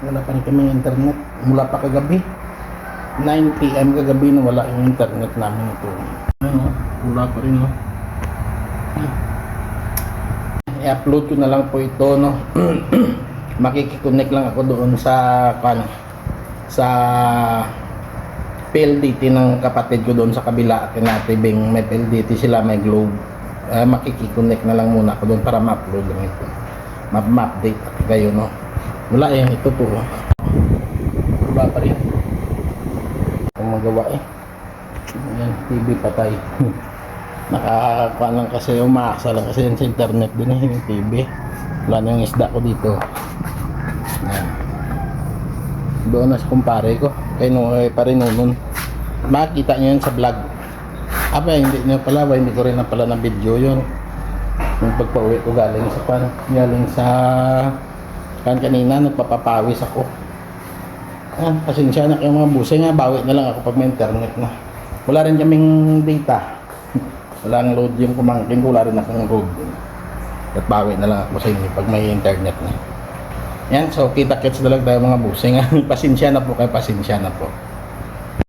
Wala pa rin kami internet. Mula pa kagabi. 9 PM kagabi na wala yung internet namin ito. Ano, wala pa rin, no? I-upload ko na lang po ito, no? Makikiconnect lang ako doon sa PLDT ng kapatid ko doon sa kabila. Kinatibing may PLDT sila, may Globe. Makikiconnect na lang muna ako doon para ma-upload lang ito. Ma-update kayo, no? Wala yan, ito po. Wala pa rin. Ang magawa eh. Ayan, TV patay. Nakakakuha lang kasi, umaasa lang kasi yan sa internet din eh, yung TV. Wala na yung isda ko dito. Ayan. Doon na sa kumpare ko. Kaya pa rin nun. Makikita nyo yan sa vlog. Hindi nyo pala, hindi ko rin na pala ng video yun. Yung pagpa-uwi ko galing sa kanina, nagpapapawis ako. Pasensya na kayo mga busay nga, bawi na lang ako pag may internet na. Wala rin kaming data. Walang load yung kumangkin ko, wala rin akong load. At bawi na lang ako sa inyo pag may internet na. Yan, so kita-kits na lang tayo mga busay nga. Pasensya na po kayo, pasensya na po.